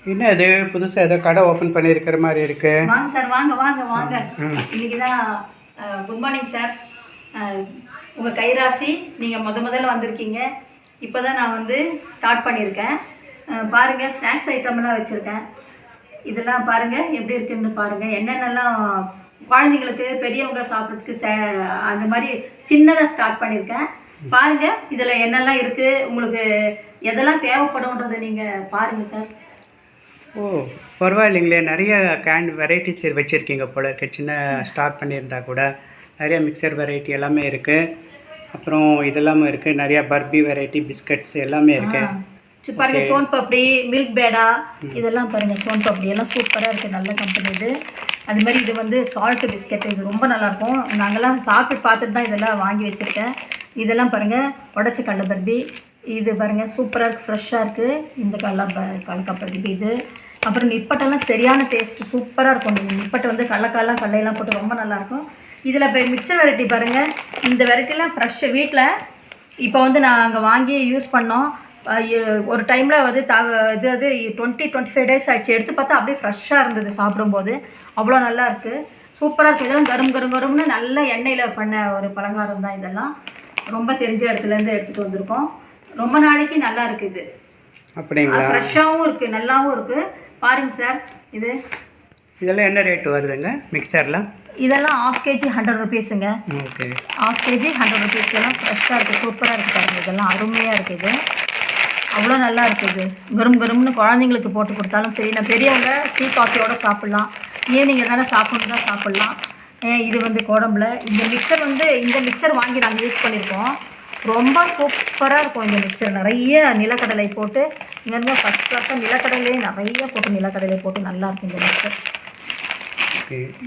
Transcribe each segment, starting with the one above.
என்ன இது புதுசாக ஏதோ கடை ஓப்பன் பண்ணியிருக்கிற மாதிரி இருக்கு. வாங்க சார், வாங்க வாங்க வாங்க. இன்னைக்கு தான் குட் மார்னிங் சார். உங்கள் கைராசி, நீங்கள் முதல்ல வந்திருக்கீங்க. இப்போ தான் நான் வந்து ஸ்டார்ட் பண்ணியிருக்கேன். பாருங்கள், ஸ்நாக்ஸ் ஐட்டம்லாம் வச்சுருக்கேன். இதெல்லாம் பாருங்கள் எப்படி இருக்குன்னு பாருங்கள். என்னென்னலாம் குழந்தைங்களுக்கு பெரியவங்க சாப்பிட்றதுக்கு அந்த மாதிரி சின்னதாக ஸ்டார்ட் பண்ணியிருக்கேன். பாருங்கள் இதில் என்னெல்லாம் இருக்குது, உங்களுக்கு எதெல்லாம் தேவைப்படும்ன்றதை நீங்கள் பாருங்கள் சார். ஓ பரவாயில்லைங்களே, நிறைய வெரைட்டிஸ் வச்சுருக்கீங்க போல இருக்கு. சின்ன ஸ்டார்ட் பண்ணியிருந்தா கூட நிறைய மிக்சர் வெரைட்டி எல்லாமே இருக்குது. அப்புறம் இதெல்லாமே இருக்குது, நிறையா பர்பி வெரைட்டி, பிஸ்கட்ஸ் எல்லாமே இருக்குது. பாருங்க, சோன் பப்படி, மில்க் பேடா, இதெல்லாம் பாருங்கள். சோன் பப்படி எல்லாம் சூப்பராக இருக்குது, நல்ல கம்பெனி இது. அது மாதிரி இது வந்து சால்ட் பிஸ்கட், இது ரொம்ப நல்லாயிருக்கும். நாங்கள்லாம் சாப்பிட்டு பார்த்துட்டு தான் இதெல்லாம் வாங்கி வச்சுருக்கேன். இதெல்லாம் பாருங்கள், உடச்ச கடலை பர்பி. இது பாருங்கள் சூப்பராக இருக்குது, ஃப்ரெஷ்ஷாக இருக்குது. இந்த கடலை பர்பி இது. அப்புறம் நிப்பட்டெல்லாம் சரியான டேஸ்ட்டு, சூப்பராக இருக்கும். இந்த நிப்பட்டை வந்து கடலையெல்லாம் போட்டு ரொம்ப நல்லாயிருக்கும். இதில் இப்போ மிக்சர் வெரைட்டி பாருங்கள். இந்த வெரைட்டிலாம் ஃப்ரெஷ்ஷு வீட்டில் இப்போ வந்து நான் அங்கே வாங்கி யூஸ் பண்ணோம். ஒரு டைமில் வந்து இது 20-25 டேஸ் ஆகிடுச்சு. எடுத்து பார்த்தா அப்படியே ஃப்ரெஷ்ஷாக இருந்தது. சாப்பிடும்போது அவ்வளோ நல்லா இருக்குது, சூப்பராக இருக்குது. இதெல்லாம் கரும்னு நல்ல எண்ணெயில் பண்ண ஒரு பலகாரம் தான். இதெல்லாம் ரொம்ப தெரிஞ்ச இடத்துலேருந்து எடுத்துகிட்டு வந்திருக்கோம். ரொம்ப நாளைக்கு நல்லா இருக்குது. இது அப்படிங்களா? ஃப்ரெஷ்ஷாகவும் இருக்குது, நல்லாவும் இருக்குது. பாருங்கள் சார், இதெல்லாம் என்ன ரேட் வருதுங்க மிக்சரில்? இதெல்லாம் 1/2 kg 100 rupeesங்க. Okay, 1/2 kg 100 rupees. எல்லாம் ஃப்ரெஷ்ஷாக இருக்குது, சூப்பராக இருக்குது பாருங்கள். இதெல்லாம் அருமையாக இருக்குது, அவ்வளோ நல்லா இருக்குது. கரும்னு குழந்தைங்களுக்கு போட்டு கொடுத்தாலும் சரி, நான் பெரியவங்க டீ காஃபியோடு சாப்பிட்லாம். ஈவினிங் எதனால் சாப்பிட்ணுன்னா சாப்பிட்லாம். இது வந்து கோடம்பில் இந்த மிக்சர் வாங்கி நாங்கள் யூஸ் பண்ணியிருக்கோம். ரொம்ப சூப்பராக இருக்கும் இந்த மிக்சர். நிறைய நிலக்கடலை போட்டு, இங்கே ஃபஸ்ட் கிளாஸாக நிலக்கடலையே நிறைய போட்டு நிலக்கடலை போட்டு நல்லாயிருக்கும் இந்த மிக்சர்.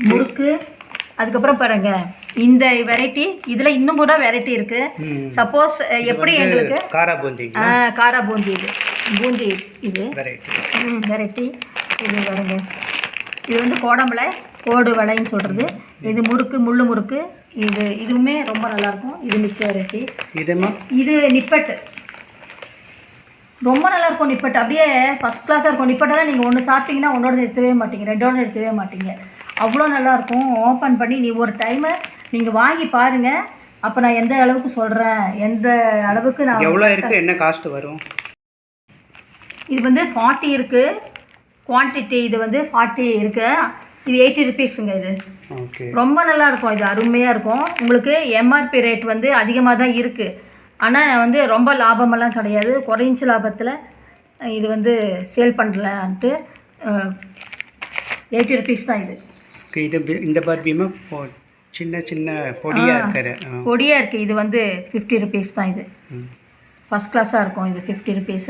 முறுக்கு, அதுக்கப்புறம் பாருங்கள் இந்த வெரைட்டி. இதில் இன்னும் கூட வெரைட்டி இருக்குது. சப்போஸ் எப்படி எங்களுக்கு காரா பூந்தி, இது பூந்தி, இது வெரைட்டி. இது பாருங்க, இது வந்து கோடம்பலை, கோடு வலைன்னு சொல்கிறது. இது முள்ளு முறுக்கு. இதுவுமே ரொம்ப நல்லாயிருக்கும். இது மிக்சர் வெரைட்டி. இது நிப்பட்டு, ரொம்ப நல்லாயிருக்கும். நிப்பட்டு அப்படியே ஃபஸ்ட் கிளாஸாக இருக்கும். நிப்பட்டெல்லாம் நீங்கள் ஒன்று சாப்பிட்டீங்கன்னா ஒன்றோட நிறுத்தவே மாட்டீங்க, ரெண்டோட நிறுத்தவே மாட்டீங்க. அவ்வளோ நல்லாயிருக்கும். ஓப்பன் பண்ணி ஒரு டைமை நீங்கள் வாங்கி பாருங்கள். அப்போ நான் எந்த அளவுக்கு சொல்கிறேன், எந்த அளவுக்கு நான் எவ்வளோ இருக்குது, என்ன காஸ்ட் வரும். இது வந்து 40 இருக்குது குவான்டிட்டி. இது வந்து 40 இருக்குது. இது 80 rupeesங்க. இது ரொம்ப நல்லாயிருக்கும். இது அருமையாக இருக்கும். உங்களுக்கு எம்ஆர்பி ரேட் வந்து அதிகமாக தான் இருக்குது. ஆனால் வந்து ரொம்ப லாபமெல்லாம் கிடையாது. குறைஞ்ச லாபத்தில் இது வந்து சேல் பண்ணலான்ட்டு 80 rupees தான் இது. இந்த பர்பியுமே சின்ன பொடியாக இருக்குது. இது வந்து 50 rupees தான். இது ஃபஸ்ட் கிளாஸாக இருக்கும். இது 50 rupees.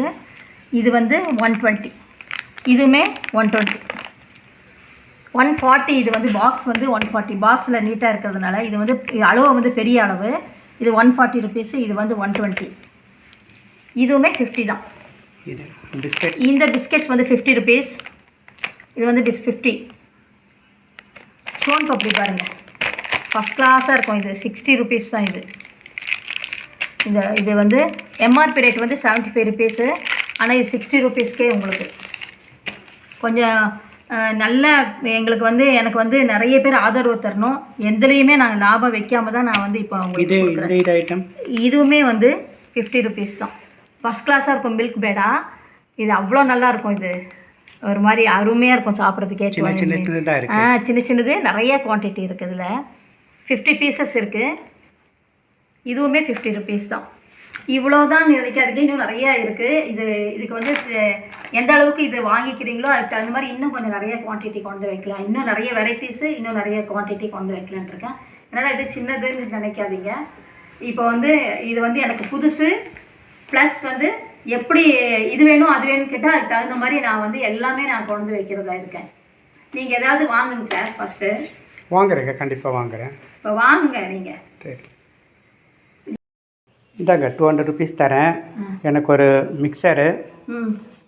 இது வந்து 120. இதுவுமே 120. 140. இது வந்து பாக்ஸ் வந்து 140. பாக்ஸில் நீட்டாக இருக்கிறதுனால இது வந்து அளவு வந்து பெரிய அளவு. இது 140 rupees. இது வந்து 120. இதுவுமே 50 தான். இந்த பிஸ்கெட்ஸ் வந்து 50 rupees. இது வந்து 50. சோன் பப்படி பாருங்கள், ஃபஸ்ட் கிளாஸாக இருக்கும். இது 60 rupees தான். இது வந்து எம்ஆர்பி ரேட் வந்து 75 rupees. ஆனால் இது 60 rupeesக்கே உங்களுக்கு கொஞ்சம் நல்ல. எங்களுக்கு வந்து எனக்கு வந்து நிறைய பேர் ஆதரவு தரணும். எதுலேயுமே நாங்கள் லாபம் வைக்காம தான் நான் வந்து இப்போ உங்களுக்கு இதுவுமே வந்து 50 rupees தான். ஃபஸ்ட் கிளாஸாக இருக்கும். மில்க் பேடா, இது அவ்வளோ நல்லாயிருக்கும். இது ஒரு மாதிரி அருமையாக இருக்கும் சாப்பிட்றதுக்கே. சின்னது நிறைய குவான்டிட்டி இருக்குது. இதில் 50 pieces இருக்குது. இதுவுமே 50 rupees தான். இவ்வளோ தான் நினைக்காதீங்க, இன்னும் நிறையா இருக்குது. இதுக்கு வந்து எந்த அளவுக்கு இது வாங்கிக்கிறீங்களோ அதுக்கு தகுந்த மாதிரி இன்னும் கொஞ்சம் நிறைய குவான்டிட்டி கொண்டு வைக்கலாம். இன்னும் நிறைய வெரைட்டிஸு, இன்னும் நிறைய குவான்டிட்டி கொண்டு வைக்கலான் இருக்கேன். அதனால் இது சின்னதுன்னு நினைக்காதீங்க. இப்போ வந்து இது வந்து எனக்கு புதுசு. ப்ளஸ் வந்து எப்படி இது வேணும் அது வேணும்னு கேட்டால் அதுக்கு தகுந்த மாதிரி நான் வந்து எல்லாமே நான் கொண்டு வைக்கிறதா இருக்கேன். நீங்கள் ஏதாவது வாங்குங்க சார். ஃபஸ்ட்டு வாங்குறேங்க, கண்டிப்பாக வாங்குகிறேன். இப்போ வாங்குங்க நீங்கள். சரி, இந்தாங்க 200 rupees தரேன். எனக்கு ஒரு மிக்சரு,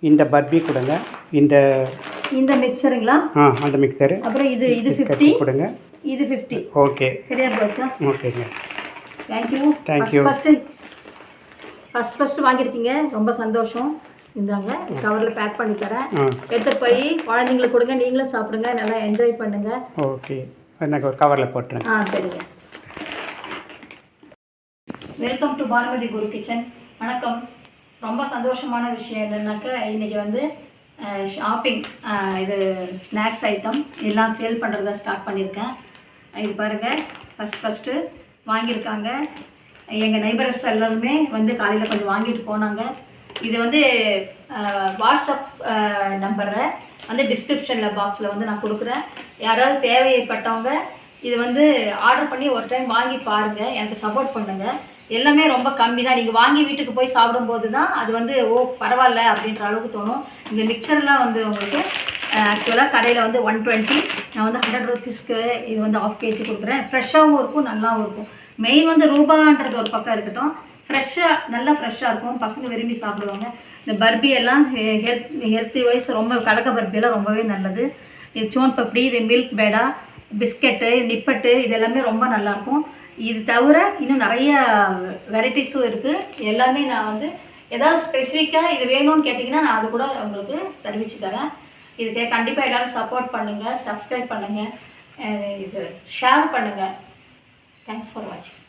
இந்த பர்பி கொடுங்க. இந்த மிக்சருங்களா? அந்த மிக்சரு. அப்புறம் இது 50 கொடுங்க. இது 50. ஓகே, சரியா போச்சா? ஓகேங்க, தேங்க்யூ. ஃபஸ்ட்டு வாங்கியிருக்கீங்க, ரொம்ப சந்தோஷம். இந்தாங்க கவரில் பேக் பண்ணி தரேன். ஆ எடுத்து போய் குழந்தைங்களுக்கு கொடுங்க, நீங்களும் சாப்பிடுங்க, நல்லா என்ஜாய் பண்ணுங்கள். ஓகே, எனக்கு ஒரு கவரில் போட்டுறேன். சரிங்க. Welcome to Bhanumathi Guru kitchen. வணக்கம். ரொம்ப சந்தோஷமான விஷயம் என்னென்னாக்கா, இன்றைக்கி வந்து ஷாப்பிங், இது ஸ்நாக்ஸ் ஐட்டம் எல்லாம் சேல் பண்ணுறத ஸ்டார்ட் பண்ணியிருக்கேன். இது பாருங்கள், ஃபஸ்ட்டு வாங்கியிருக்காங்க எங்கள் நெய்பர்ஸ் எல்லாருமே வந்து காலையில் கொஞ்சம் வாங்கிட்டு போனாங்க. இது வந்து வாட்ஸ்அப் நம்பரை வந்து டிஸ்கிரிப்ஷனில் பாக்ஸில் வந்து நான் கொடுக்குறேன். யாராவது தேவைப்பட்டவங்க இது வந்து ஆர்டர் பண்ணி ஒரு டைம் வாங்கி பாருங்கள், எனக்கு சப்போர்ட் பண்ணுங்கள். எல்லாமே ரொம்ப கம்மி தான். நீங்கள் வாங்கி வீட்டுக்கு போய் சாப்பிடும்போது தான் அது வந்து பரவாயில்ல அப்படின்ற அளவுக்கு தோணும். இந்த மிக்சர்லாம் வந்து உங்களுக்கு ஆக்சுவலாக கடையில் வந்து 120, நான் வந்து 100 rupeesக்கு இது வந்து 1/2 kg கொடுக்குறேன். ஃப்ரெஷ்ஷாகவும் இருக்கும், நல்லாவும் இருக்கும். மெயின் வந்து ரூபான்றது ஒரு பக்கம் இருக்கட்டும், நல்லா ஃப்ரெஷ்ஷாக இருக்கும், பசங்க விரும்பி சாப்பிடுவாங்க. இந்த பர்பி எல்லாம் ஹெல்த்தி வைஸ் ரொம்ப கலக்க பர்பியெல்லாம் ரொம்பவே நல்லது. இது சோன் பப்படி, இது மில்க் பேடா, பிஸ்கெட்டு, நிப்பட்டு, இது எல்லாமே ரொம்ப நல்லாயிருக்கும். இது தவிர இன்னும் நிறைய வெரைட்டிஸும் இருக்குது. எல்லாமே நான் வந்து ஏதாவது ஸ்பெசிஃபிக்காக இது வேணும்னு கேட்டிங்கன்னா நான் அது கூட உங்களுக்கு தெரிவித்து தரேன். இதுக்கு கண்டிப்பாக எல்லோரும் சப்போர்ட் பண்ணுங்கள், சப்ஸ்கிரைப் பண்ணுங்கள், இது ஷேர் பண்ணுங்கள். தேங்க்ஸ் ஃபார் வாட்சிங்.